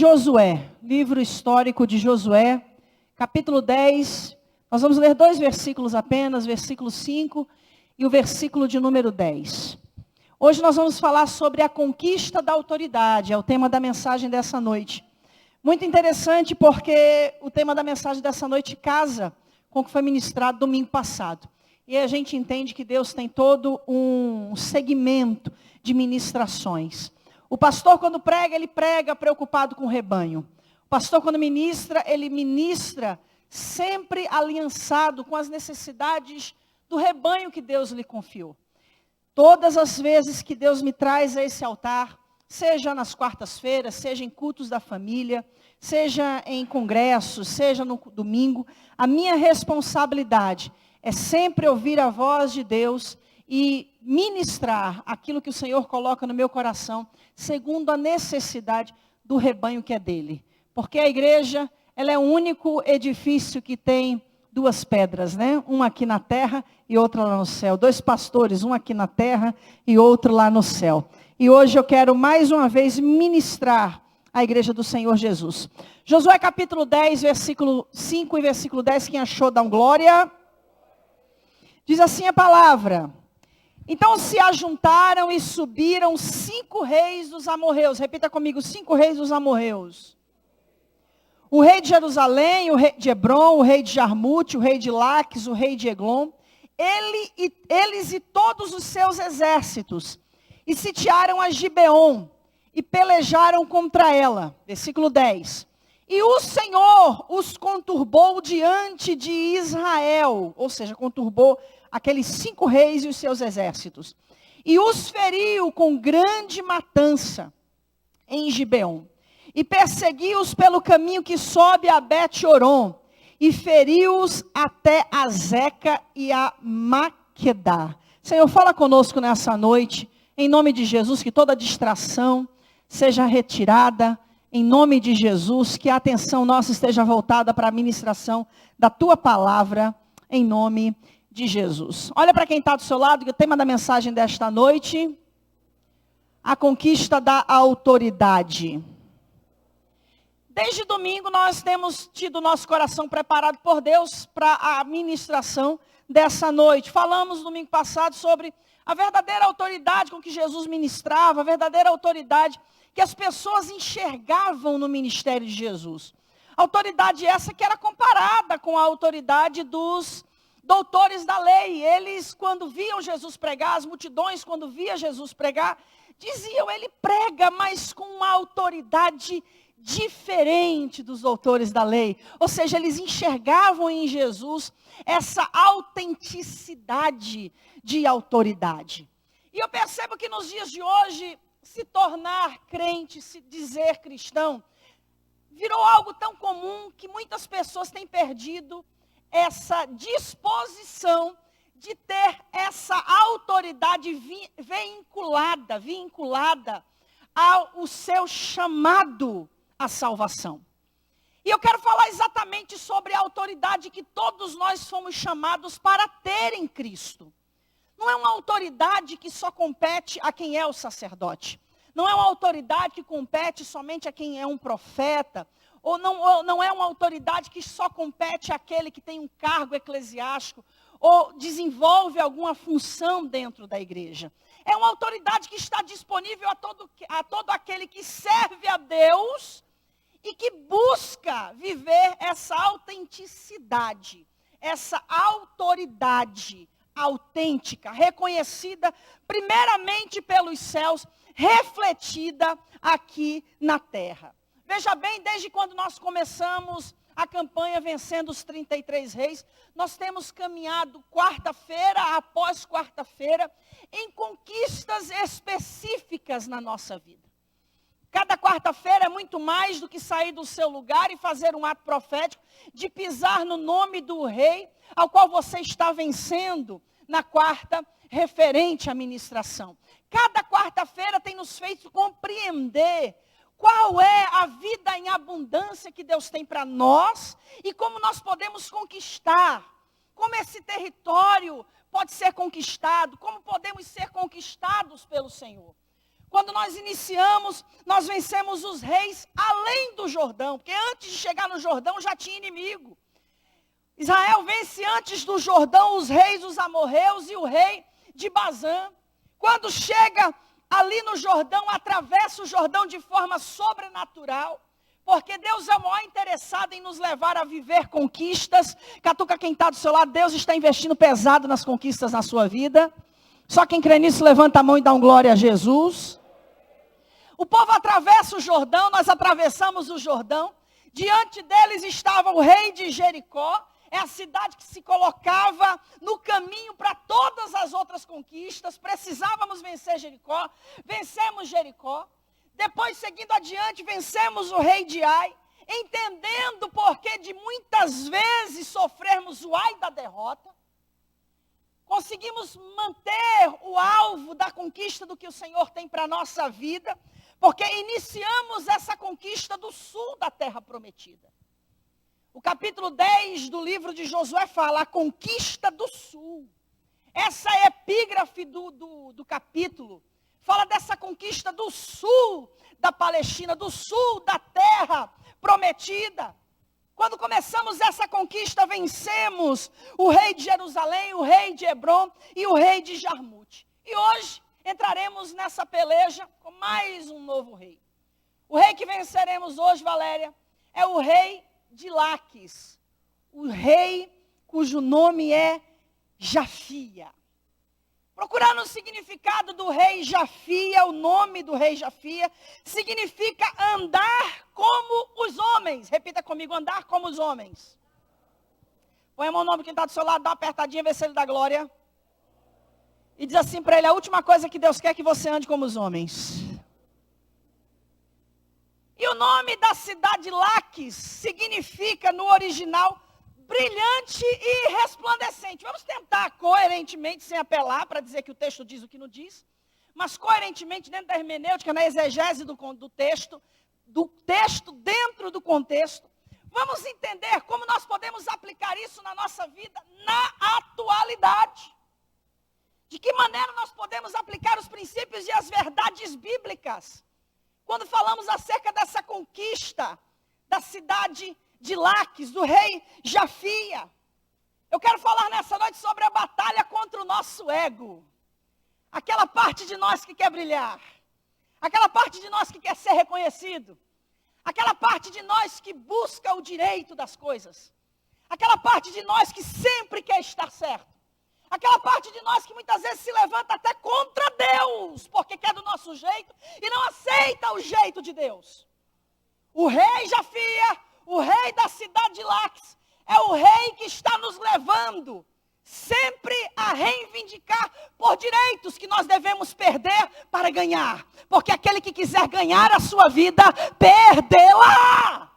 Josué, livro histórico de Josué, capítulo 10. Nós vamos ler 2 versículos apenas, versículo 5 e o versículo de número 10. Hoje nós vamos falar sobre a conquista da autoridade, é o tema da mensagem dessa noite. Muito interessante porque o tema da mensagem dessa noite casa com o que foi ministrado domingo passado. E a gente entende que Deus tem todo um segmento de ministrações. O pastor, quando prega, ele prega preocupado com o rebanho. O pastor, quando ministra, ele ministra sempre aliançado com as necessidades do rebanho que Deus lhe confiou. Todas as vezes que Deus me traz a esse altar, seja nas quartas-feiras, seja em cultos da família, seja em congressos, seja no domingo, a minha responsabilidade é sempre ouvir a voz de Deus e ministrar aquilo que o Senhor coloca no meu coração, segundo a necessidade do rebanho que é dele. Porque a igreja, ela é o único edifício que tem 2 pedras, né? Uma aqui na terra e outra lá no céu. 2 pastores, um aqui na terra e outro lá no céu. E hoje eu quero mais uma vez ministrar a igreja do Senhor Jesus. Josué capítulo 10, versículo 5 e versículo 10, quem achou, dá um glória. Diz assim a palavra: então se ajuntaram e subiram 5 reis dos amorreus. Repita comigo, 5 reis dos amorreus. O rei de Jerusalém, o rei de Hebron, o rei de Jarmute, o rei de Laques, o rei de Eglon. Eles e todos os seus exércitos. E sitiaram a Gibeon e pelejaram contra ela. Versículo 10. E o Senhor os conturbou diante de Israel. Ou seja, conturbou aqueles 5 reis e os seus exércitos. E os feriu com grande matança em Gibeon. E perseguiu-os pelo caminho que sobe a Bet-Horon. E feriu-os até a Zeca e a Maquedá. Senhor, fala conosco nessa noite. Em nome de Jesus, que toda distração seja retirada. Em nome de Jesus, que a atenção nossa esteja voltada para a ministração da tua palavra. Em nome de Jesus. Olha para quem está do seu lado, que o tema da mensagem desta noite: a conquista da autoridade. Desde domingo nós temos tido nosso coração preparado por Deus para a ministração dessa noite. Falamos domingo passado sobre a verdadeira autoridade com que Jesus ministrava, a verdadeira autoridade que as pessoas enxergavam no ministério de Jesus. Autoridade essa que era comparada com a autoridade dos doutores da lei. Eles, quando viam Jesus pregar, as multidões, quando via Jesus pregar, diziam: ele prega, mas com uma autoridade diferente dos doutores da lei. Ou seja, eles enxergavam em Jesus essa autenticidade de autoridade. E eu percebo que nos dias de hoje, se tornar crente, se dizer cristão, virou algo tão comum que muitas pessoas têm perdido essa disposição de ter essa autoridade vinculada ao seu chamado à salvação. E eu quero falar exatamente sobre a autoridade que todos nós fomos chamados para ter em Cristo. Não é uma autoridade que só compete a quem é o sacerdote. Não é uma autoridade que compete somente a quem é um profeta. Ou não é uma autoridade que só compete àquele que tem um cargo eclesiástico ou desenvolve alguma função dentro da igreja. É uma autoridade que está disponível a todo aquele que serve a Deus e que busca viver essa autenticidade, essa autoridade autêntica, reconhecida primeiramente pelos céus, refletida aqui na terra. Veja bem, desde quando nós começamos a campanha Vencendo os 33 Reis, nós temos caminhado quarta-feira após quarta-feira em conquistas específicas na nossa vida. Cada quarta-feira é muito mais do que sair do seu lugar e fazer um ato profético de pisar no nome do rei ao qual você está vencendo na quarta referente à ministração. Cada quarta-feira tem nos feito compreender qual é a vida em abundância que Deus tem para nós e como nós podemos conquistar, como esse território pode ser conquistado, como podemos ser conquistados pelo Senhor. Quando nós iniciamos, nós vencemos os reis além do Jordão. Porque antes de chegar no Jordão já tinha inimigo. Israel vence antes do Jordão os reis dos amorreus e o rei de Bazã. Quando chega ali no Jordão, atravessa o Jordão de forma sobrenatural. Porque Deus é o maior interessado em nos levar a viver conquistas. Catuca quem está do seu lado, Deus está investindo pesado nas conquistas na sua vida. Só quem crê nisso levanta a mão e dá um glória a Jesus. O povo atravessa o Jordão, nós atravessamos o Jordão. Diante deles estava o rei de Jericó. É a cidade que se colocava no caminho para todas as outras conquistas. Precisávamos vencer Jericó. Vencemos Jericó. Depois, seguindo adiante, vencemos o rei de Ai. Entendendo o porquê de muitas vezes sofrermos o ai da derrota. Conseguimos manter o alvo da conquista do que o Senhor tem para a nossa vida. Porque iniciamos essa conquista do sul da terra prometida. O capítulo 10 do livro de Josué fala a conquista do sul. Essa é a epígrafe do capítulo. Fala dessa conquista do sul da Palestina, do sul da terra prometida. Quando começamos essa conquista, vencemos o rei de Jerusalém, o rei de Hebrom e o rei de Jarmute. E hoje entraremos nessa peleja com mais um novo rei. O rei que venceremos hoje, Valéria, é o rei de Laques, o rei cujo nome é Jafia. Procurando o significado do rei Jafia, o nome do rei Jafia, significa andar como os homens. Repita comigo, andar como os homens. Põe a mão no nome quem está do seu lado, dá uma apertadinha, vê se ele dá glória. E diz assim para ele, a última coisa que Deus quer é que você ande como os homens. E o nome da cidade Laques significa, no original, brilhante e resplandecente. Vamos tentar coerentemente, sem apelar para dizer que o texto diz o que não diz, mas coerentemente dentro da hermenêutica, na exegese do texto dentro do contexto, vamos entender como nós podemos aplicar isso na nossa vida na atualidade. De que maneira nós podemos aplicar os princípios e as verdades bíblicas quando falamos acerca dessa conquista da cidade de Laques, do rei Jafia. Eu quero falar nessa noite sobre a batalha contra o nosso ego. Aquela parte de nós que quer brilhar. Aquela parte de nós que quer ser reconhecido. Aquela parte de nós que busca o direito das coisas. Aquela parte de nós que sempre quer estar certo. Aquela parte de nós que muitas vezes se levanta até contra Deus, porque quer do nosso jeito e não aceita o jeito de Deus. O rei Jafia, o rei da cidade de Laques, é o rei que está nos levando sempre a reivindicar por direitos que nós devemos perder para ganhar. Porque aquele que quiser ganhar a sua vida, perdê-la.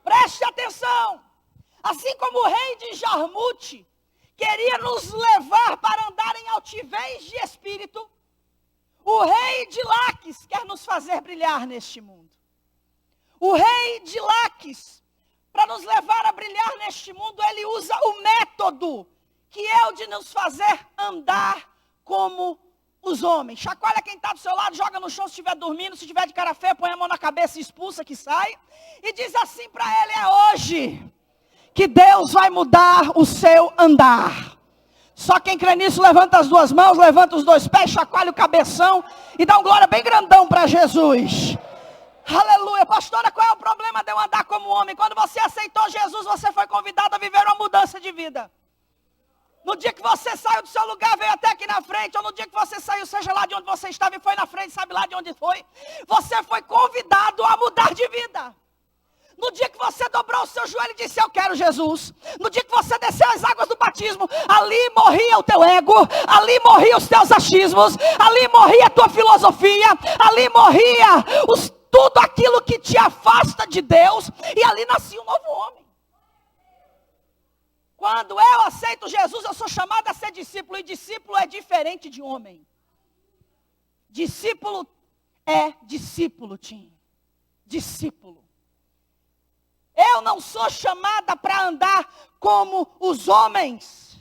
Preste atenção. Assim como o rei de Jarmute queria nos levar para andar em altivez de espírito, o rei de Laques quer nos fazer brilhar neste mundo. O rei de Laques, para nos levar a brilhar neste mundo, ele usa o método que é o de nos fazer andar como os homens. Chacoalha quem está do seu lado, joga no chão se estiver dormindo, se estiver de cara feia, põe a mão na cabeça e expulsa que sai. E diz assim para ele, é hoje que Deus vai mudar o seu andar. Só quem crê nisso, levanta as duas mãos, levanta os dois pés, chacoalha o cabeção e dá um glória bem grandão para Jesus. Aleluia. Pastora, qual é o problema de eu andar como homem? Quando você aceitou Jesus, você foi convidado a viver uma mudança de vida. No dia que você saiu do seu lugar, veio até aqui na frente, ou no dia que você saiu, seja lá de onde você estava e foi na frente, sabe lá de onde foi, você foi convidado a mudar de vida. No dia que você dobrou o seu joelho e disse, eu quero Jesus. No dia que você desceu as águas do batismo, ali morria o teu ego, ali morria os teus achismos, ali morria a tua filosofia, ali morria tudo aquilo que te afasta de Deus, e ali nascia um novo homem. Quando eu aceito Jesus, eu sou chamado a ser discípulo, e discípulo é diferente de homem. Discípulo é discípulo, Tim. Discípulo. Eu não sou chamada para andar como os homens.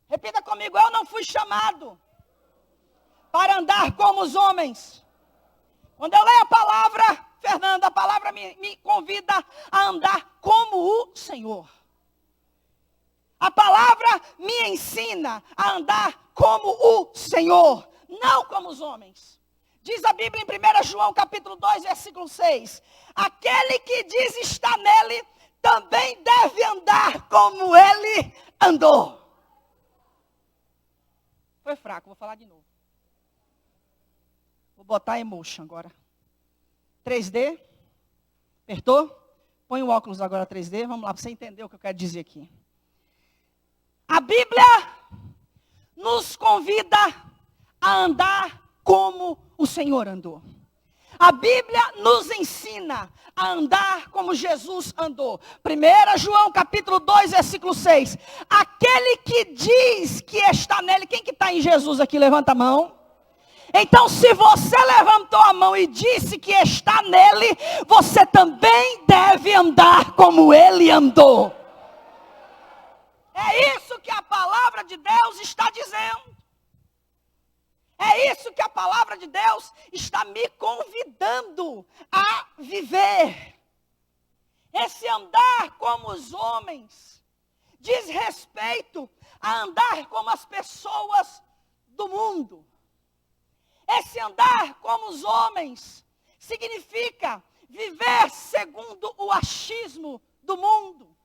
Repita comigo, eu não fui chamado para andar como os homens. Quando eu leio a palavra, Fernanda, a palavra me convida a andar como o Senhor. A palavra me ensina a andar como o Senhor, não como os homens. Diz a Bíblia em 1 João capítulo 2, versículo 6. Aquele que diz estar nele, também deve andar como ele andou. Foi fraco, vou falar de novo. Vou botar emotion agora. 3D. Apertou? Põe o óculos agora 3D. Vamos lá, para você entender o que eu quero dizer aqui. A Bíblia nos convida a andar como o Senhor andou. A Bíblia nos ensina a andar como Jesus andou. 1 João capítulo 2, versículo 6. Aquele que diz que está nele, quem que está em Jesus aqui? Levanta a mão. Então, se você levantou a mão e disse que está nele, você também deve andar como ele andou. É isso que a palavra de Deus está dizendo. É isso que a palavra de Deus está me convidando a viver. Esse andar como os homens diz respeito a andar como as pessoas do mundo. Esse andar como os homens significa viver segundo o achismo do mundo.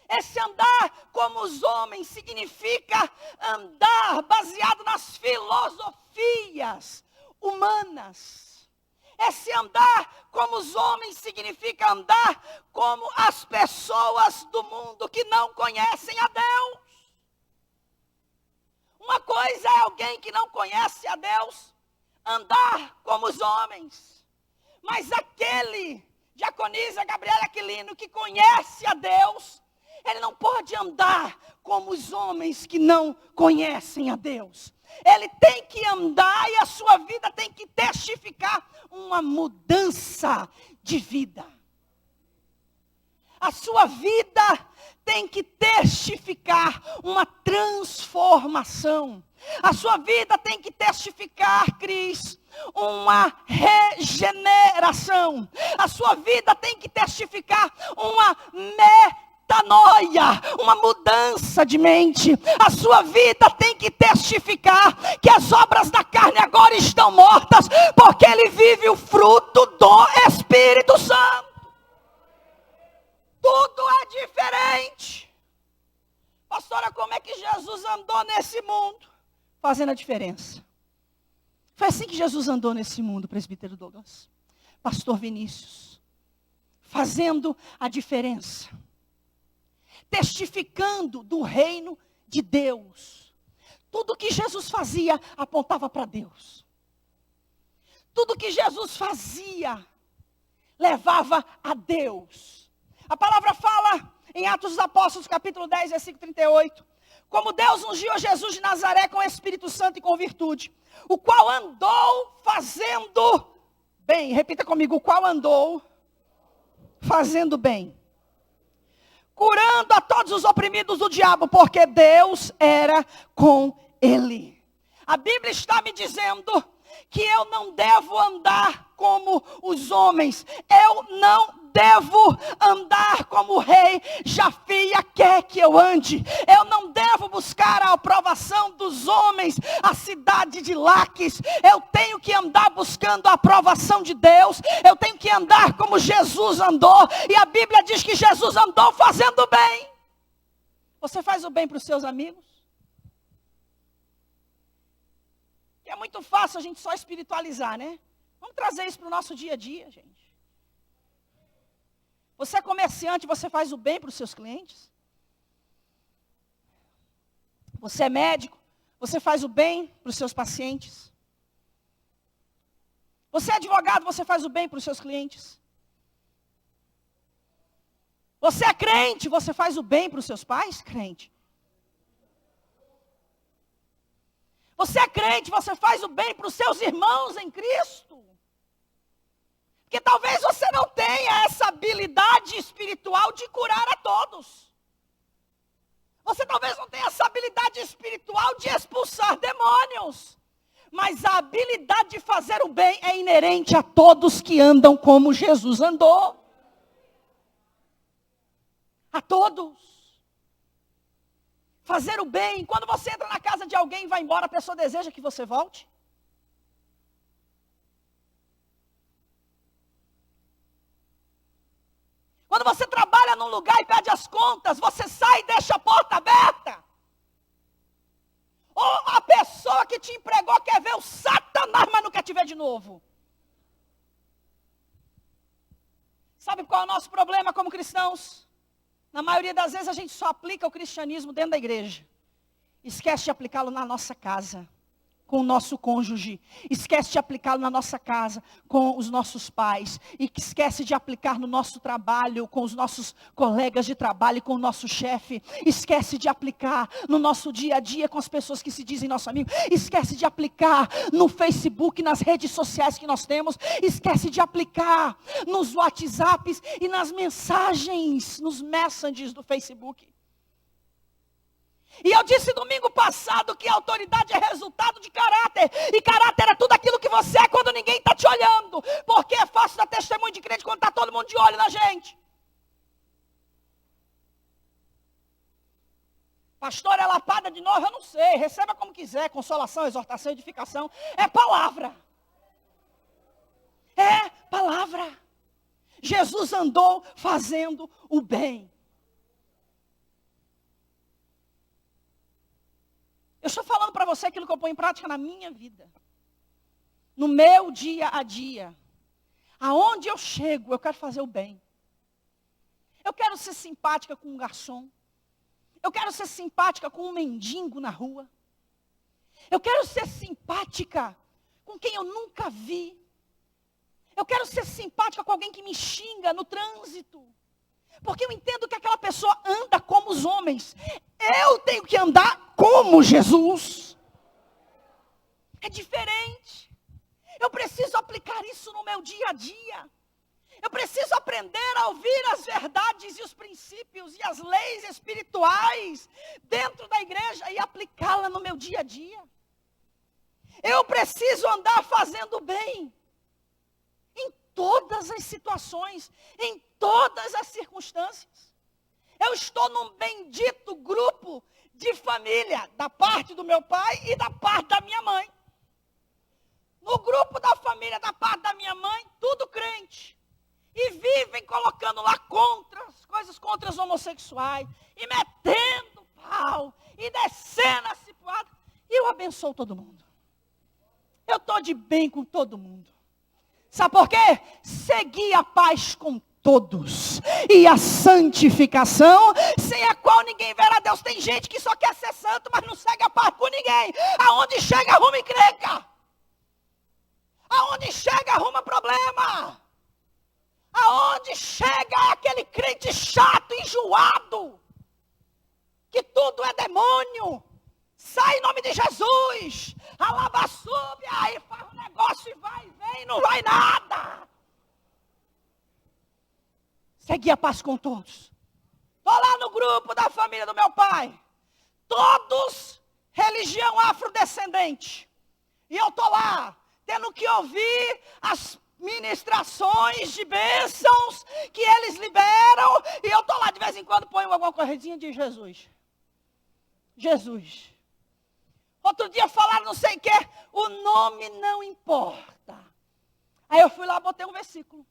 Esse andar como os homens significa andar baseado nas filosofias humanas. Esse andar como os homens significa andar como as pessoas do mundo que não conhecem a Deus. Uma coisa é alguém que não conhece a Deus andar como os homens. Mas aquele, Diaconisa Gabriela Aquilino, que conhece a Deus, ele não pode andar como os homens que não conhecem a Deus. Ele tem que andar e a sua vida tem que testificar uma mudança de vida. A sua vida tem que testificar uma transformação. A sua vida tem que testificar, Cris, uma regeneração. A sua vida tem que testificar uma metanoia, uma mudança de mente. A sua vida tem que testificar que as obras da carne agora estão mortas, porque ele vive o fruto do Espírito Santo. Tudo é diferente. Pastora, como é que Jesus andou nesse mundo? Fazendo a diferença. Foi assim que Jesus andou nesse mundo, presbítero Douglas. Pastor Vinícius. Fazendo a diferença. Testificando do reino de Deus. Tudo que Jesus fazia apontava para Deus. Tudo que Jesus fazia levava a Deus. A palavra fala em Atos dos Apóstolos, capítulo 10, versículo 38. Como Deus ungiu a Jesus de Nazaré com o Espírito Santo e com virtude, o qual andou fazendo bem. Repita comigo, o qual andou fazendo bem. Curando a todos os oprimidos do diabo, porque Deus era com ele. A Bíblia está me dizendo que eu não devo andar como os homens. Eu não devo andar como o rei Jafia quer que eu ande. Eu não devo buscar a aprovação dos homens, a cidade de Laques. Eu tenho que andar buscando a aprovação de Deus. Eu tenho que andar como Jesus andou. E a Bíblia diz que Jesus andou fazendo bem. Você faz o bem para os seus amigos? É muito fácil a gente só espiritualizar, né? Vamos trazer isso para o nosso dia a dia, gente. Você é comerciante, você faz o bem para os seus clientes? Você é médico, você faz o bem para os seus pacientes? Você é advogado, você faz o bem para os seus clientes? Você é crente, você faz o bem para os seus pais? Crente. Você é crente, você faz o bem para os seus irmãos em Cristo? Porque talvez você não tenha essa habilidade espiritual de curar a todos. Você talvez não tenha essa habilidade espiritual de expulsar demônios. Mas a habilidade de fazer o bem é inerente a todos que andam como Jesus andou. A todos. Fazer o bem. Quando você entra na casa de alguém e vai embora, a pessoa deseja que você volte. Quando você trabalha num lugar e pede as contas, você sai e deixa a porta aberta. Ou a pessoa que te empregou quer ver o Satanás, mas não quer te ver de novo. Sabe qual é o nosso problema como cristãos? Na maioria das vezes a gente só aplica o cristianismo dentro da igreja. Esquece de aplicá-lo na nossa casa, com o nosso cônjuge. Esquece de aplicá-lo na nossa casa, com os nossos pais. E esquece de aplicar no nosso trabalho, com os nossos colegas de trabalho, com o nosso chefe. Esquece de aplicar no nosso dia a dia com as pessoas que se dizem nosso amigo. Esquece de aplicar no Facebook, nas redes sociais que nós temos. Esquece de aplicar nos WhatsApps e nas mensagens, nos messengers do Facebook. E eu disse domingo passado que a autoridade é resultado de caráter. E caráter é tudo aquilo que você é quando ninguém está te olhando. Porque é fácil dar testemunho de crente quando está todo mundo de olho na gente. Pastor, é lapada de novo? Eu não sei. Receba como quiser. Consolação, exortação, edificação. É palavra. É palavra. Jesus andou fazendo o bem. Eu estou falando para você aquilo que eu ponho em prática na minha vida. No meu dia a dia. Aonde eu chego, eu quero fazer o bem. Eu quero ser simpática com um garçom. Eu quero ser simpática com um mendigo na rua. Eu quero ser simpática com quem eu nunca vi. Eu quero ser simpática com alguém que me xinga no trânsito. Porque eu entendo que aquela pessoa anda como os homens. Eu tenho que andar como Jesus. É diferente. Eu preciso aplicar isso no meu dia a dia. Eu preciso aprender a ouvir as verdades e os princípios e as leis espirituais dentro da igreja e aplicá-la no meu dia a dia. Eu preciso andar fazendo bem. Em todas as situações, em todas as circunstâncias. Eu estou num bendito grupo de família, da parte do meu pai e da parte da minha mãe. No grupo da família, da parte da minha mãe, tudo crente. E vivem colocando lá coisas contra os homossexuais, e metendo pau, e descendo a cipuada. E eu abençoo todo mundo. Eu estou de bem com todo mundo. Sabe por quê? Seguir a paz com todos. E a santificação, sem a qual ninguém verá Deus. Tem gente que só quer ser santo, mas não segue a paz com ninguém. Aonde chega, arruma encrenca. Aonde chega, arruma problema. Aonde chega é aquele crente chato, enjoado. Que tudo é demônio. Sai em nome de Jesus. Alaba, sube, aí faz um negócio e vai, vem, não vai nada. Segui a paz com todos. Estou lá no grupo da família do meu pai. Todos religião afrodescendente. E eu estou lá, tendo que ouvir as ministrações de bênçãos que eles liberam. E eu estou lá de vez em quando, ponho alguma corredinha de Jesus. Jesus. Outro dia falaram não sei o que, o nome não importa. Aí eu fui lá e botei um versículo.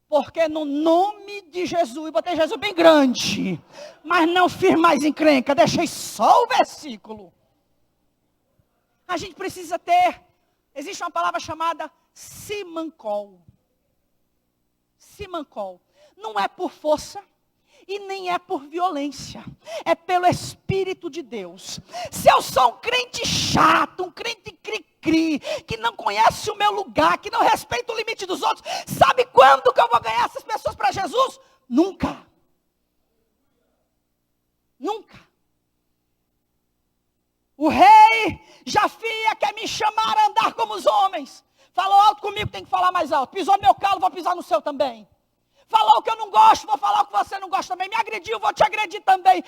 Porque no nome de Jesus, botei Jesus bem grande, mas não fiz mais encrenca, deixei só o versículo. A gente precisa ter, existe uma palavra chamada simancol. Simancol. Não é por força. E nem é por violência, é pelo Espírito de Deus. Se eu sou um crente chato, um crente cri-cri, que não conhece o meu lugar, que não respeita o limite dos outros, sabe quando que eu vou ganhar essas pessoas para Jesus? Nunca. Nunca. O rei Jafia quer me chamar a andar como os homens. Falou alto comigo, tem que falar mais alto. Pisou no meu calo, vou pisar no seu também. Falou o que eu não gosto, vou falar o que você não gosta também. Me agrediu, vou te agredir também.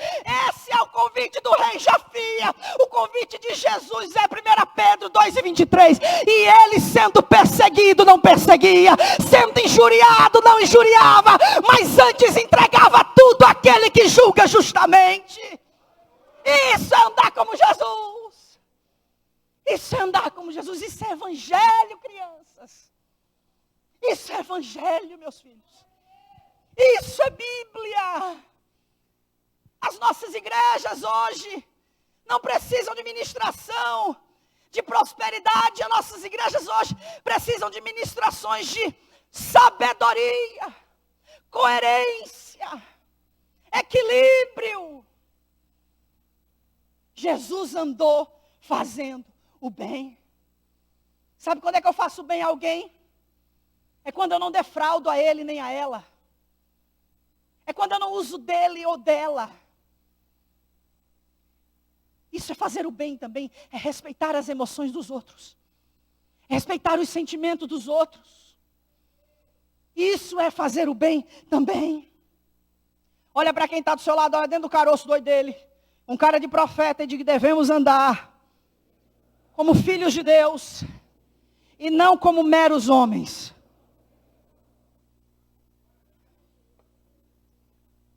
Esse é o convite do rei Jafia. O convite de Jesus é 1 Pedro 2:23. E ele sendo perseguido, não perseguia. Sendo injuriado, não injuriava. Mas antes entregava tudo àquele que julga justamente. Isso é andar como Jesus. Isso é andar como Jesus. Isso é evangelho, crianças. Isso é evangelho, meus filhos. Isso é Bíblia. As nossas igrejas hoje não precisam de ministração de prosperidade. As nossas igrejas hoje precisam de ministrações de sabedoria, coerência, equilíbrio. Jesus andou fazendo o bem. Sabe quando é que eu faço bem a alguém? É quando eu não defraudo a ele nem a ela. É quando eu não uso dele ou dela. Isso é fazer o bem também. É respeitar as emoções dos outros. É respeitar os sentimentos dos outros. Isso é fazer o bem também. Olha para quem está do seu lado, olha dentro do caroço doido dele. Um cara de profeta e de que devemos andar como filhos de Deus e não como meros homens.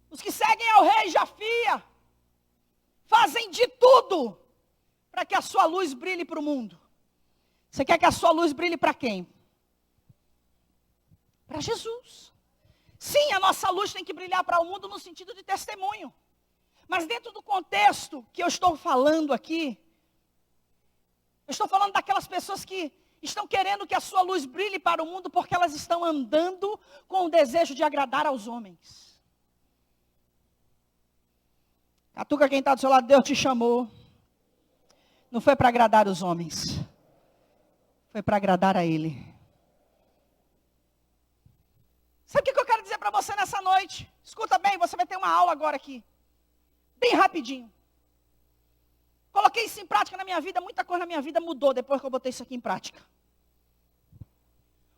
Os que seguem ao rei Jafia fazem de tudo para que a sua luz brilhe para o mundo. Você quer que a sua luz brilhe para quem? Para Jesus. Sim, a nossa luz tem que brilhar para o mundo no sentido de testemunho. Mas dentro do contexto que eu estou falando aqui, eu estou falando daquelas pessoas que estão querendo que a sua luz brilhe para o mundo porque elas estão andando com o desejo de agradar aos homens. Catuca quem está do seu lado, Deus te chamou. Não foi para agradar os homens. Foi para agradar a Ele. Sabe o que eu quero dizer para você nessa noite? Escuta bem, você vai ter uma aula agora aqui. Bem rapidinho. Coloquei isso em prática na minha vida. Muita coisa na minha vida mudou depois que eu botei isso aqui em prática.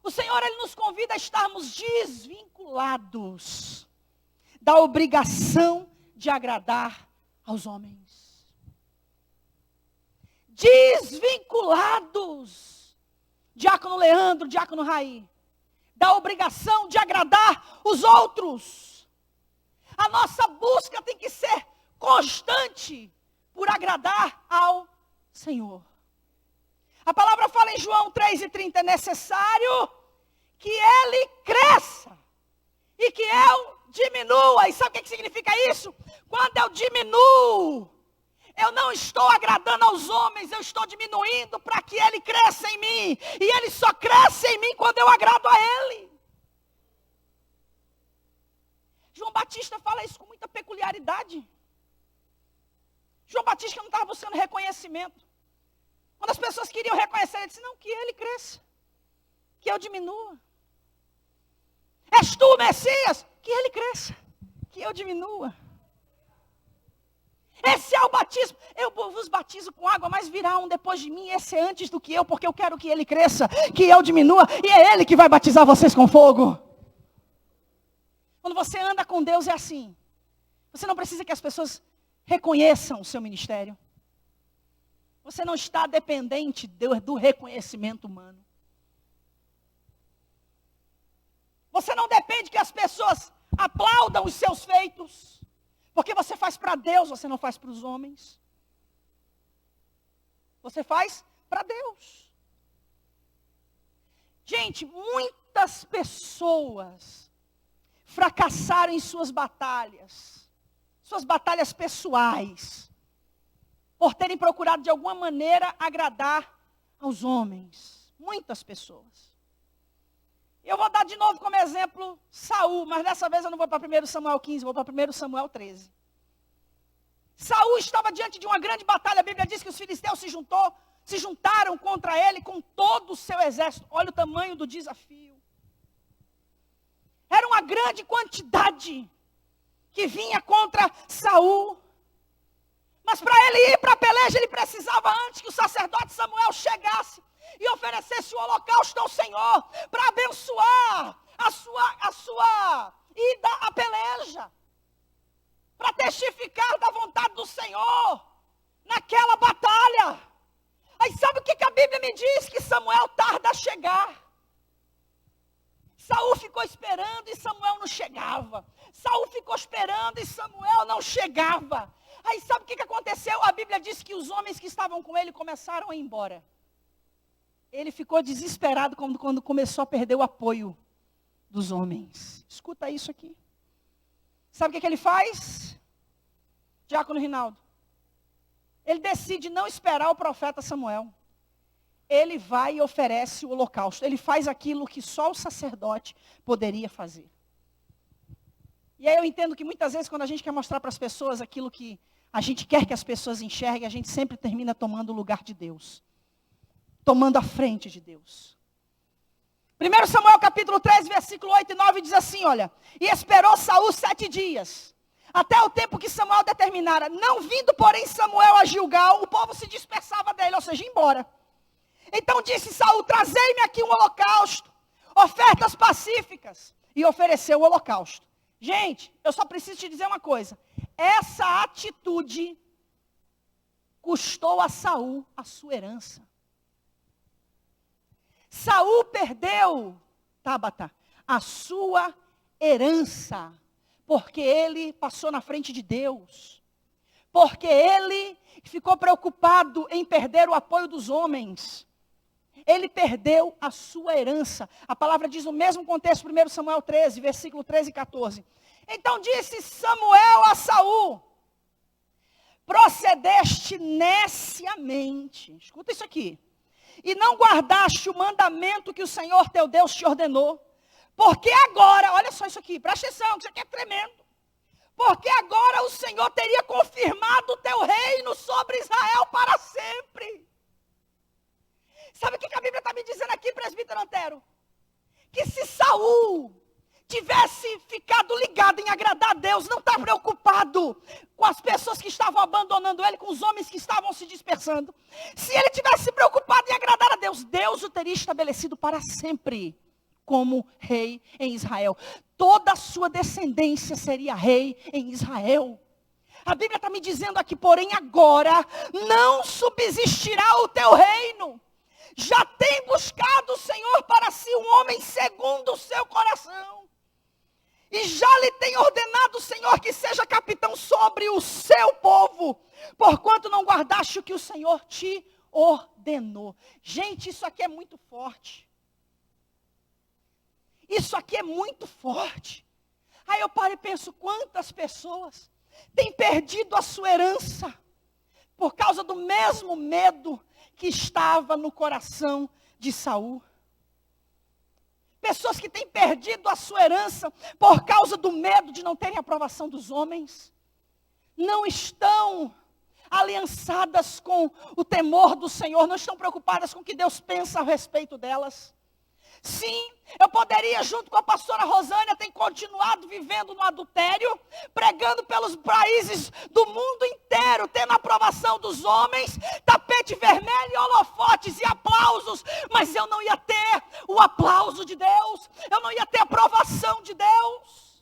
O Senhor, Ele nos convida a estarmos desvinculados da obrigação de agradar aos homens. Desvinculados, diácono Leandro, diácono Raí, da obrigação de agradar os outros. A nossa busca tem que ser constante por agradar ao Senhor. A palavra fala em João 3:30, é necessário que Ele cresça e que eu diminua. E sabe o que significa isso? Quando eu diminuo, eu não estou agradando aos homens, eu estou diminuindo para que Ele cresça em mim. E Ele só cresce em mim quando eu agrado a Ele. João Batista fala isso com muita peculiaridade. João Batista não estava buscando reconhecimento. Quando as pessoas queriam reconhecer, ele disse, não, que Ele cresça, que eu diminua. És tu, Messias? Que Ele cresça, que eu diminua. Esse é o batismo. Eu vos batizo com água, mas virá um depois de mim. Esse é antes do que eu, porque eu quero que Ele cresça, que eu diminua. E é Ele que vai batizar vocês com fogo. Quando você anda com Deus é assim. Você não precisa que as pessoas reconheçam o seu ministério. Você não está dependente do reconhecimento humano. Você não depende que as pessoas aplaudam os seus feitos. Porque você faz para Deus, você não faz para os homens. Você faz para Deus. Gente, muitas pessoas fracassaram em suas batalhas pessoais, por terem procurado de alguma maneira agradar aos homens. Muitas pessoas. Eu vou dar de novo como exemplo Saul, mas dessa vez eu não vou para 1 Samuel 15, vou para 1 Samuel 13. Saul estava diante de uma grande batalha, a Bíblia diz que os filisteus se juntaram contra ele com todo o seu exército. Olha o tamanho do desafio. Era uma grande quantidade que vinha contra Saul. Mas para ele ir para a peleja, ele precisava antes que o sacerdote Samuel chegasse e oferecesse o holocausto ao Senhor, para abençoar a sua ida à peleja, para testificar da vontade do Senhor naquela batalha. Aí sabe o que a Bíblia me diz? Que Samuel tarda a chegar. Saul ficou esperando e Samuel não chegava. Saul ficou esperando e Samuel não chegava. Aí sabe o que aconteceu? A Bíblia diz que os homens que estavam com ele começaram a ir embora. Ele ficou desesperado quando começou a perder o apoio dos homens. Escuta isso aqui. Sabe o que ele faz? Diácono Rinaldo. Ele decide não esperar o profeta Samuel. Ele vai e oferece o holocausto. Ele faz aquilo que só o sacerdote poderia fazer. E aí eu entendo que muitas vezes quando a gente quer mostrar para as pessoas aquilo que a gente quer que as pessoas enxerguem, a gente sempre termina tomando o lugar de Deus. Tomando a frente de Deus. 1 Samuel capítulo 3, versículo 8 e 9 diz assim, olha. E esperou Saul 7 dias, até o tempo que Samuel determinara. Não vindo, porém, Samuel a Gilgal, o povo se dispersava dele, ou seja, ia embora. Então disse Saul, trazei-me aqui um holocausto, ofertas pacíficas. E ofereceu o holocausto. Gente, eu só preciso te dizer uma coisa. Essa atitude custou a Saul a sua herança. Saul perdeu, Tabata, a sua herança, porque ele passou na frente de Deus, porque ele ficou preocupado em perder o apoio dos homens, ele perdeu a sua herança. A palavra diz no mesmo contexto, 1 Samuel 13, versículo 13 e 14. Então disse Samuel a Saul, procedeste neciamente, escuta isso aqui, e não guardaste o mandamento que o Senhor teu Deus te ordenou. Porque agora, olha só isso aqui, presta atenção, que isso aqui é tremendo. Porque agora o Senhor teria confirmado o teu reino sobre Israel para sempre. Sabe o que a Bíblia está me dizendo aqui, presbítero Antero? Que se Saul tivesse ficado ligado em agradar a Deus, não está preocupado com as pessoas que estavam abandonando ele, com os homens que estavam se dispersando. Se ele tivesse se preocupado em agradar a Deus, Deus o teria estabelecido para sempre como rei em Israel. Toda a sua descendência seria rei em Israel. A Bíblia está me dizendo aqui, porém agora não subsistirá o teu reino. Já tem buscado o Senhor para si um homem segundo o seu coração. E já lhe tem ordenado o Senhor que seja capitão sobre o seu povo, porquanto não guardaste o que o Senhor te ordenou. Gente, isso aqui é muito forte. Isso aqui é muito forte. Aí eu paro e penso, quantas pessoas têm perdido a sua herança por causa do mesmo medo que estava no coração de Saul. Pessoas que têm perdido a sua herança por causa do medo de não terem aprovação dos homens. Não estão aliançadas com o temor do Senhor, não estão preocupadas com o que Deus pensa a respeito delas. Sim, eu poderia, junto com a pastora Rosânia, ter continuado vivendo no adultério, pregando pelos países do mundo inteiro, tendo a aprovação dos homens, tapete vermelho e holofotes e aplausos, mas eu não ia ter o aplauso de Deus, eu não ia ter a aprovação de Deus.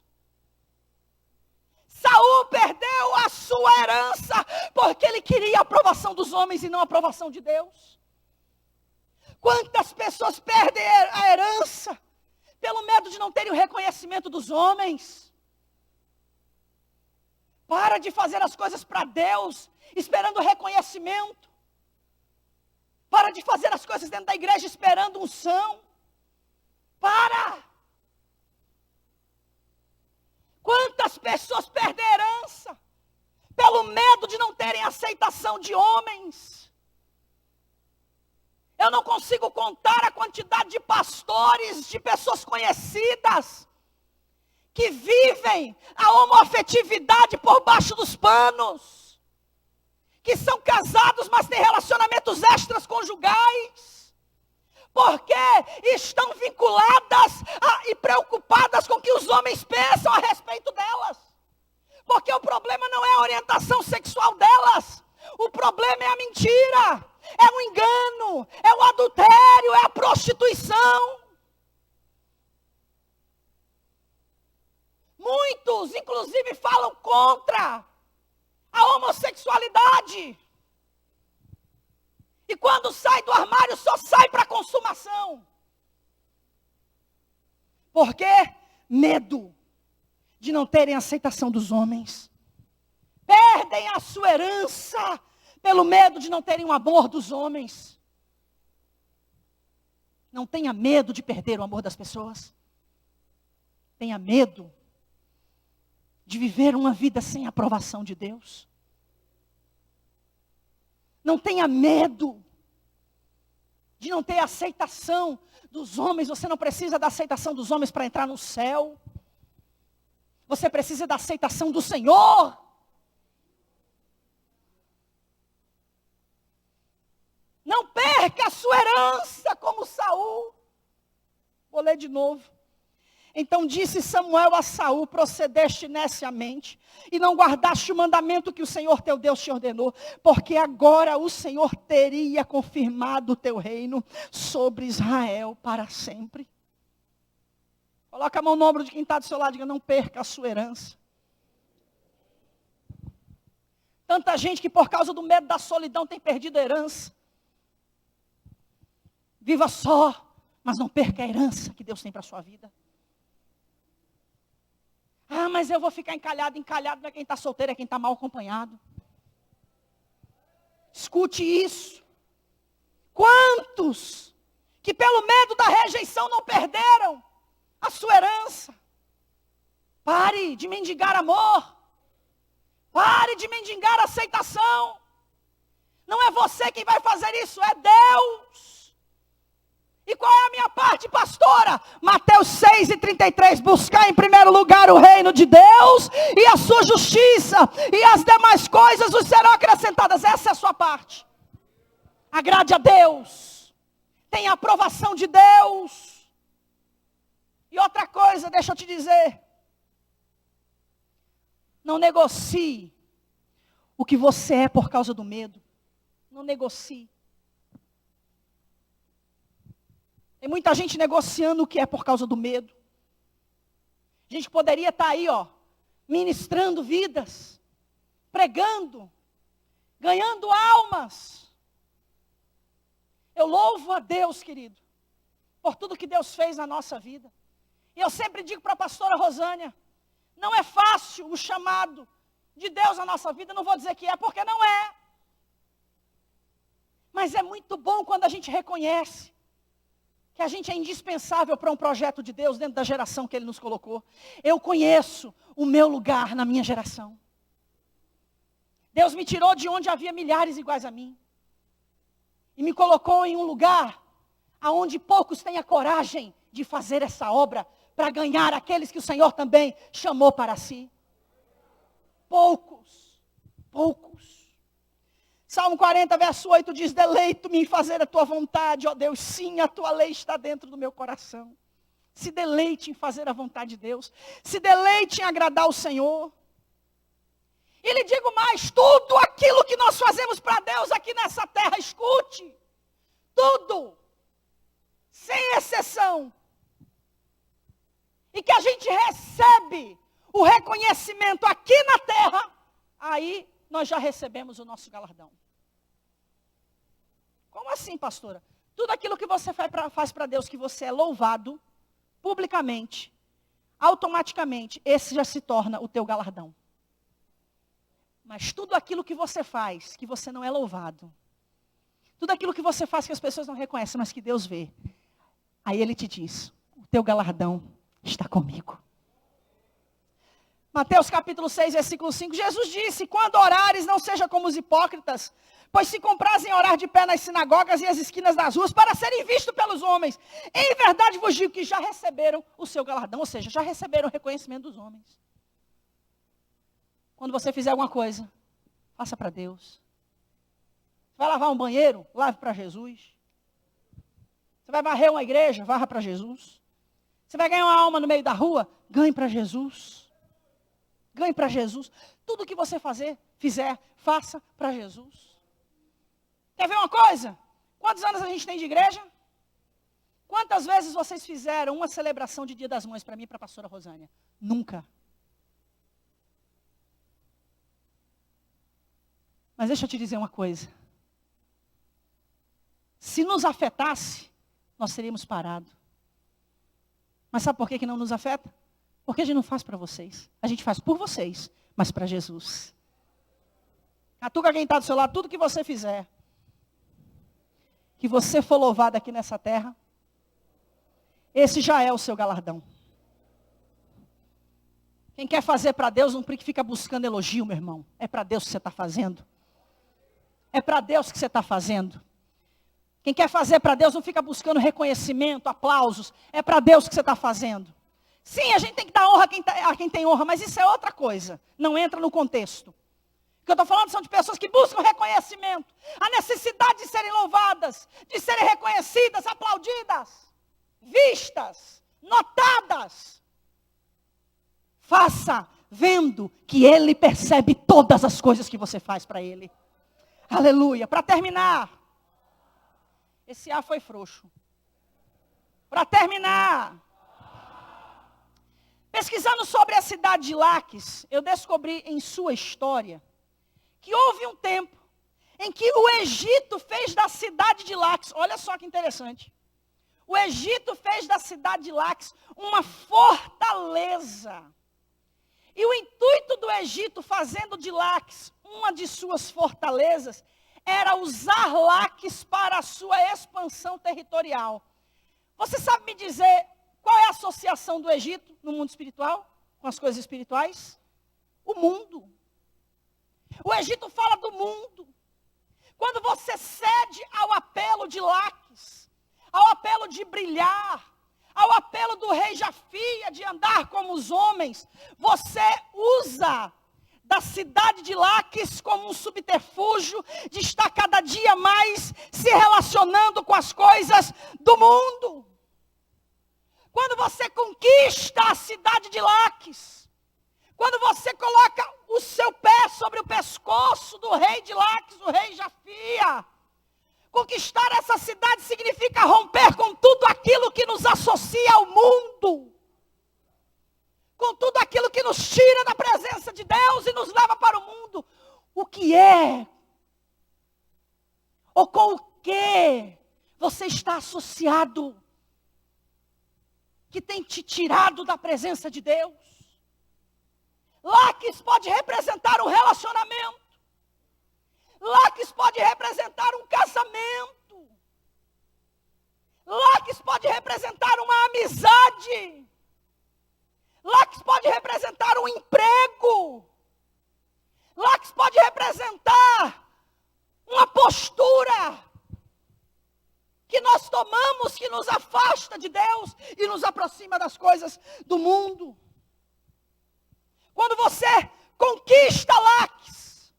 Saul perdeu a sua herança, porque ele queria a aprovação dos homens e não a aprovação de Deus. Quantas pessoas perdem a herança pelo medo de não terem o reconhecimento dos homens? Para de fazer as coisas para Deus, esperando o reconhecimento. Para de fazer as coisas dentro da igreja esperando unção. Para! Quantas pessoas perdem a herança pelo medo de não terem aceitação de homens? Eu não consigo contar a quantidade de pastores, de pessoas conhecidas, que vivem a homoafetividade por baixo dos panos, que são casados, mas têm relacionamentos extras conjugais, porque estão vinculadas e preocupadas com o que os homens pensam a respeito delas, porque o problema não é a orientação sexual delas, o problema é a mentira. É o engano, é o adultério, é a prostituição. Muitos, inclusive, falam contra a homossexualidade. E quando sai do armário, só sai para consumação. Por quê? Medo de não terem aceitação dos homens. Perdem a sua herança pelo medo de não terem o amor dos homens. Não tenha medo de perder o amor das pessoas. Tenha medo de viver uma vida sem aprovação de Deus. Não tenha medo de não ter aceitação dos homens. Você não precisa da aceitação dos homens para entrar no céu. Você precisa da aceitação do Senhor. Não perca a sua herança como Saul. Vou ler de novo. Então disse Samuel a Saul: procedeste neciamente, e não guardaste o mandamento que o Senhor teu Deus te ordenou, porque agora o Senhor teria confirmado o teu reino sobre Israel para sempre. Coloca a mão no ombro de quem está do seu lado e diga: não perca a sua herança. Tanta gente que por causa do medo da solidão tem perdido a herança. Viva só, mas não perca a herança que Deus tem para a sua vida. Ah, mas eu vou ficar encalhado não é quem está solteiro, é quem está mal acompanhado. Escute isso. Quantos que pelo medo da rejeição não perderam a sua herança? Pare de mendigar amor. Pare de mendigar aceitação. Não é você quem vai fazer isso, é Deus. E qual é a minha parte, pastora? Mateus 6:33, buscar em primeiro lugar o reino de Deus e a sua justiça, e as demais coisas vos serão acrescentadas. Essa é a sua parte. Agrade a Deus, tenha a aprovação de Deus. E outra coisa, deixa eu te dizer, não negocie o que você é por causa do medo. Não negocie. Tem muita gente negociando o que é por causa do medo. A gente poderia estar aí, ministrando vidas, pregando, ganhando almas. Eu louvo a Deus, querido, por tudo que Deus fez na nossa vida. E eu sempre digo para a pastora Rosânia, não é fácil o chamado de Deus na nossa vida. Não vou dizer que é, porque não é. Mas é muito bom quando a gente reconhece que a gente é indispensável para um projeto de Deus dentro da geração que Ele nos colocou. Eu conheço o meu lugar na minha geração. Deus me tirou de onde havia milhares iguais a mim. E me colocou em um lugar onde poucos têm a coragem de fazer essa obra para ganhar aqueles que o Senhor também chamou para si. Poucos. Salmo 40, verso 8 diz: deleito-me em fazer a tua vontade, ó Deus. Sim, a tua lei está dentro do meu coração. Se deleite em fazer a vontade de Deus. Se deleite em agradar o Senhor. E lhe digo mais, tudo aquilo que nós fazemos para Deus aqui nessa terra, escute. Tudo. Sem exceção. E que a gente recebe o reconhecimento aqui na terra, aí nós já recebemos o nosso galardão. Como assim, pastora? Tudo aquilo que você faz para Deus, que você é louvado, publicamente, automaticamente, esse já se torna o teu galardão. Mas tudo aquilo que você faz, que você não é louvado, tudo aquilo que você faz que as pessoas não reconhecem, mas que Deus vê, aí Ele te diz: o teu galardão está comigo. Mateus capítulo 6, versículo 5, Jesus disse: quando orares, não seja como os hipócritas, pois se comprazem orar de pé nas sinagogas e as esquinas das ruas, para serem vistos pelos homens. Em verdade vos digo que já receberam o seu galardão, ou seja, já receberam o reconhecimento dos homens. Quando você fizer alguma coisa, faça para Deus. Você vai lavar um banheiro? Lave para Jesus. Você vai varrer uma igreja? Varra para Jesus. Você vai ganhar uma alma no meio da rua? Ganhe para Jesus. Ganhe para Jesus. Tudo que você fizer, faça para Jesus. Quer ver uma coisa? Quantos anos a gente tem de igreja? Quantas vezes vocês fizeram uma celebração de Dia das Mães para mim e para a pastora Rosânia? Nunca. Mas deixa eu te dizer uma coisa. Se nos afetasse, nós teríamos parado. Mas sabe por que não nos afeta? Porque a gente não faz para vocês. A gente faz por vocês, mas para Jesus. Catuca quem está do seu lado, tudo que você fizer. Que você for louvado aqui nessa terra. Esse já é o seu galardão. Quem quer fazer para Deus não fica buscando elogio, meu irmão. É para Deus que você está fazendo. É para Deus que você está fazendo. Quem quer fazer para Deus não fica buscando reconhecimento, aplausos. É para Deus que você está fazendo. Sim, a gente tem que dar honra a quem tem honra, mas isso é outra coisa. Não entra no contexto. O que eu estou falando são de pessoas que buscam reconhecimento. A necessidade de serem louvadas, de serem reconhecidas, aplaudidas, vistas, notadas. Faça vendo que Ele percebe todas as coisas que você faz para Ele. Aleluia. Para terminar. Esse ar foi frouxo. Para terminar. Pesquisando sobre a cidade de Laques, eu descobri em sua história que houve um tempo em que o Egito fez da cidade de Laques, olha só que interessante. O Egito fez da cidade de Laques uma fortaleza. E o intuito do Egito, fazendo de Laques uma de suas fortalezas, era usar Laques para a sua expansão territorial. Você sabe me dizer qual é a associação do Egito no mundo espiritual, com as coisas espirituais? O mundo. O Egito fala do mundo. Quando você cede ao apelo de Laques, ao apelo de brilhar, ao apelo do rei Jafia de andar como os homens, você usa da cidade de Laques como um subterfúgio de estar cada dia mais se relacionando com as coisas do mundo. Quando você conquista a cidade de Laques, quando você coloca o seu pé sobre o pescoço do rei de Laques, o rei Jafia, conquistar essa cidade significa romper com tudo aquilo que nos associa ao mundo. Com tudo aquilo que nos tira da presença de Deus e nos leva para o mundo. O que é? Ou com o que você está associado? Que tem te tirado da presença de Deus? Laques pode representar um relacionamento. Laques pode representar um casamento. Laques pode representar uma amizade. Laques pode representar um emprego. Laques pode representar uma postura que nós tomamos, que nos afasta de Deus e nos aproxima das coisas do mundo. Quando você conquista Laques,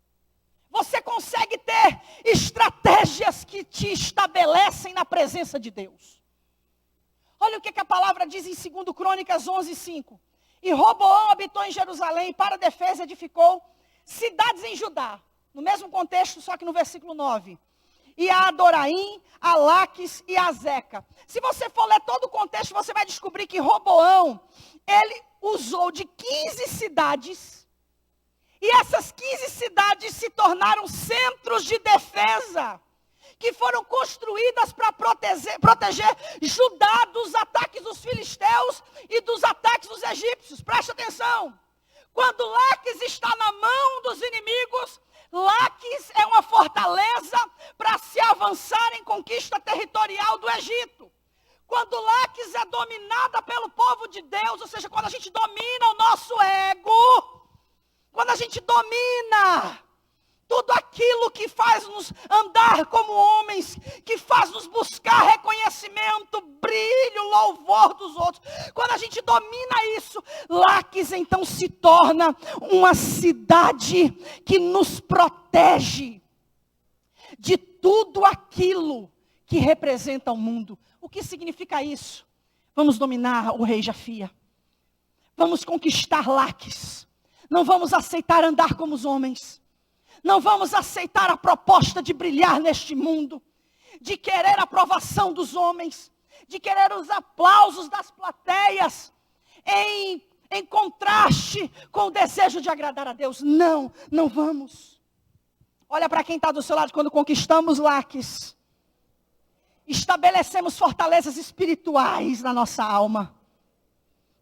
você consegue ter estratégias que te estabelecem na presença de Deus. Olha o que a palavra diz em 2 Crônicas 11:5. E Roboão habitou em Jerusalém e para a defesa edificou cidades em Judá. No mesmo contexto, só que no versículo 9. E a Adoraim, a Laques e a Azeca. Se você for ler todo o contexto, você vai descobrir que Roboão, ele usou de 15 cidades. E essas 15 cidades se tornaram centros de defesa, que foram construídas para proteger Judá dos ataques dos filisteus e dos ataques dos egípcios. Preste atenção. Quando Laques está na mão dos inimigos, Laques é uma fortaleza para se avançar em conquista territorial do Egito. Quando Laques é dominada pelo povo de Deus, ou seja, quando a gente domina o nosso ego, quando a gente domina tudo aquilo que faz nos andar como homens, que faz nos buscar reconhecimento, brilho, louvor dos outros. Quando a gente domina isso, Laques então se torna uma cidade que nos protege de tudo aquilo que representa o mundo. O que significa isso? Vamos dominar o rei Jafia. Vamos conquistar Laques. Não vamos aceitar andar como os homens. Não vamos aceitar a proposta de brilhar neste mundo, de querer a aprovação dos homens, de querer os aplausos das plateias, em contraste com o desejo de agradar a Deus. Não vamos. Olha para quem está do seu lado. Quando conquistamos Laques, estabelecemos fortalezas espirituais na nossa alma,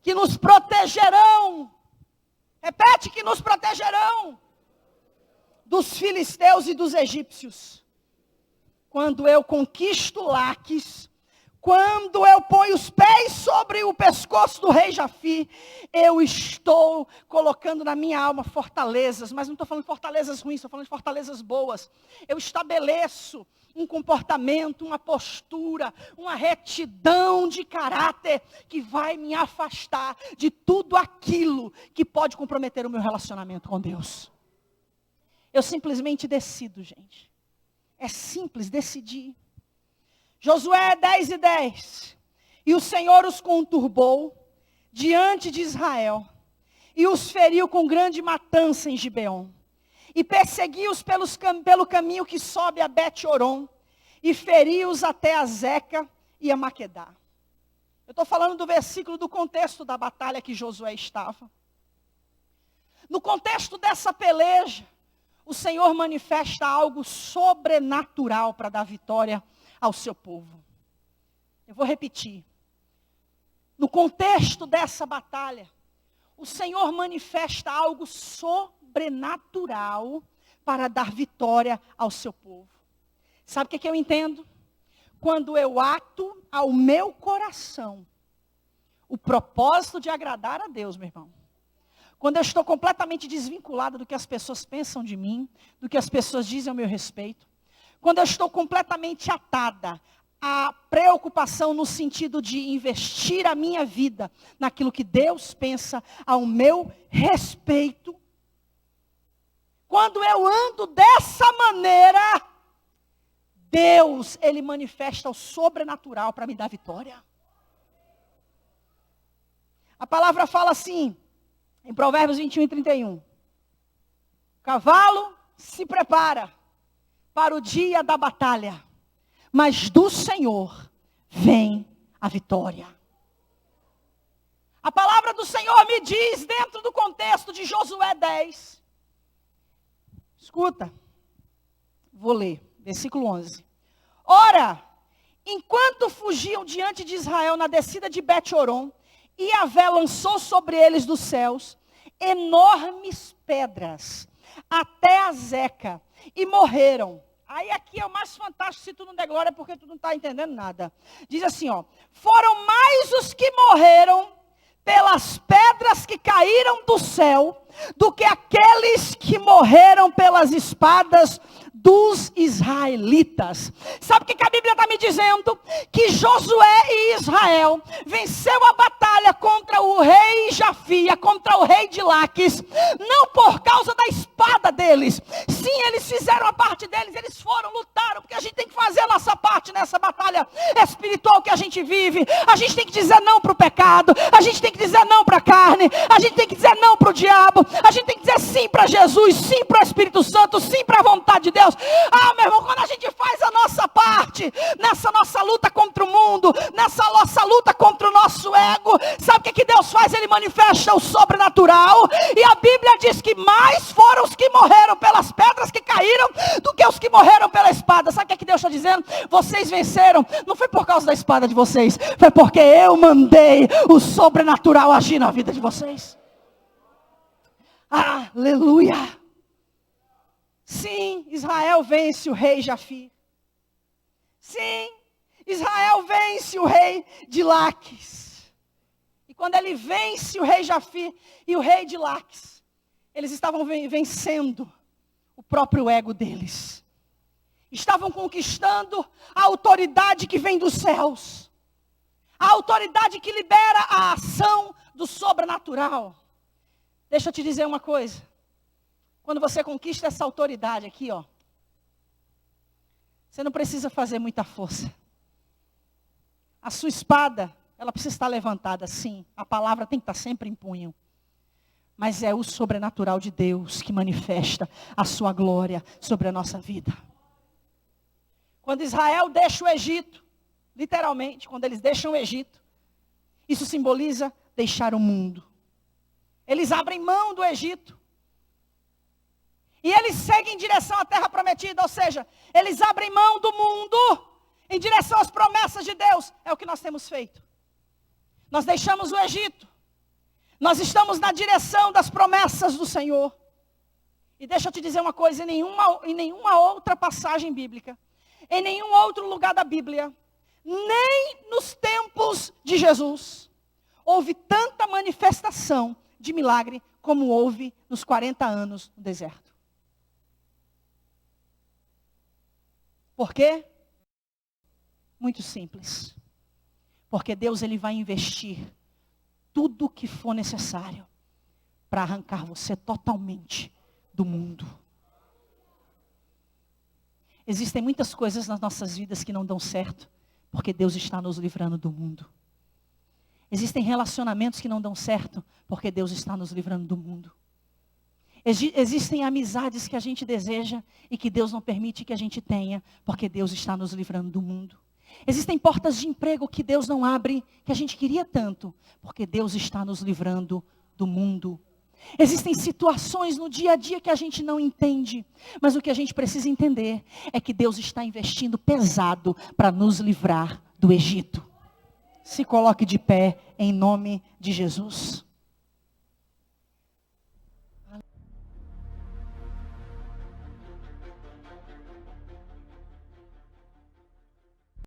que nos protegerão. Repete, que nos protegerão dos filisteus e dos egípcios. Quando eu conquisto Laques, quando eu ponho os pés sobre o pescoço do rei Jafi, eu estou colocando na minha alma fortalezas, mas não estou falando de fortalezas ruins, estou falando de fortalezas boas. Eu estabeleço um comportamento, uma postura, uma retidão de caráter que vai me afastar de tudo aquilo que pode comprometer o meu relacionamento com Deus. Eu simplesmente decido, gente. É simples decidir. Josué 10:10. E o Senhor os conturbou diante de Israel, e os feriu com grande matança em Gibeon. E persegui-os pelo caminho que sobe a Bet-Horon, e feri-os até a Zeca e a Maquedá. Eu estou falando do versículo do contexto da batalha que Josué estava. No contexto dessa peleja, o Senhor manifesta algo sobrenatural para dar vitória ao seu povo. Eu vou repetir. No contexto dessa batalha, o Senhor manifesta algo sobrenatural para dar vitória ao seu povo. Sabe o que eu entendo? Quando eu ato ao meu coração o propósito de agradar a Deus, meu irmão. Quando eu estou completamente desvinculada do que as pessoas pensam de mim, do que as pessoas dizem ao meu respeito. Quando eu estou completamente atada à preocupação no sentido de investir a minha vida naquilo que Deus pensa ao meu respeito. Quando eu ando dessa maneira, Deus, Ele manifesta o sobrenatural para me dar vitória. A palavra fala assim, em Provérbios 21:31. O cavalo se prepara para o dia da batalha, mas do Senhor vem a vitória. A palavra do Senhor me diz, dentro do contexto de Josué 10. Escuta, vou ler, versículo 11. Ora, enquanto fugiam diante de Israel na descida de Bet-Horon, Yahvé lançou sobre eles dos céus enormes pedras, até a Zeca, e morreram. Aí aqui é o mais fantástico, se tu não der glória, porque tu não está entendendo nada. Diz assim, ó, foram mais os que morreram pelas pedras que caíram do céu, do que aqueles que morreram pelas espadas dos israelitas. Sabe o que a Bíblia está me dizendo? Que Josué e Israel venceu a batalha contra o rei Jafia, contra o rei de Laques, não por causa da espada deles. Sim, eles fizeram a parte deles, eles foram, lutaram, porque a gente tem que fazer a nossa parte nessa batalha espiritual que a gente vive. A gente tem que dizer não para o pecado, a gente tem que dizer não para a carne, a gente tem que dizer não para o diabo, a gente tem que dizer sim para Jesus, sim para o Espírito Santo, sim para a vontade de Deus. Ah, meu irmão, quando a gente faz a nossa parte, nessa nossa luta contra o mundo, nessa nossa luta contra o nosso ego, sabe o que Deus faz? Ele manifesta o sobrenatural, e a Bíblia diz que mais foram os que morreram pelas pedras que caíram, do que os que morreram pela espada. Sabe o que Deus está dizendo? Vocês venceram, não foi por causa da espada de vocês, foi porque eu mandei o sobrenatural agir na vida de vocês. Aleluia! Sim, Israel vence o rei Jafi. Sim, Israel vence o rei de Laques. E quando ele vence o rei Jafi e o rei de Laques, eles estavam vencendo o próprio ego deles. Estavam conquistando a autoridade que vem dos céus. A autoridade que libera a ação do sobrenatural. Deixa eu te dizer uma coisa. Quando você conquista essa autoridade aqui, ó, você não precisa fazer muita força. A sua espada, ela precisa estar levantada, sim. A palavra tem que estar sempre em punho. Mas é o sobrenatural de Deus que manifesta a sua glória sobre a nossa vida. Quando Israel deixa o Egito, literalmente, quando eles deixam o Egito, isso simboliza deixar o mundo. Eles abrem mão do Egito. E eles seguem em direção à terra prometida, ou seja, eles abrem mão do mundo em direção às promessas de Deus. É o que nós temos feito. Nós deixamos o Egito. Nós estamos na direção das promessas do Senhor. E deixa eu te dizer uma coisa, em nenhuma outra passagem bíblica, em nenhum outro lugar da Bíblia, nem nos tempos de Jesus, houve tanta manifestação de milagre como houve nos 40 anos no deserto. Por quê? Muito simples. Porque Deus ele vai investir tudo o que for necessário para arrancar você totalmente do mundo. Existem muitas coisas nas nossas vidas que não dão certo, porque Deus está nos livrando do mundo. Existem relacionamentos que não dão certo, porque Deus está nos livrando do mundo. Existem amizades que a gente deseja e que Deus não permite que a gente tenha, porque Deus está nos livrando do mundo. Existem portas de emprego que Deus não abre, que a gente queria tanto, porque Deus está nos livrando do mundo. Existem situações no dia a dia que a gente não entende, mas o que a gente precisa entender é que Deus está investindo pesado para nos livrar do Egito. Se coloque de pé em nome de Jesus.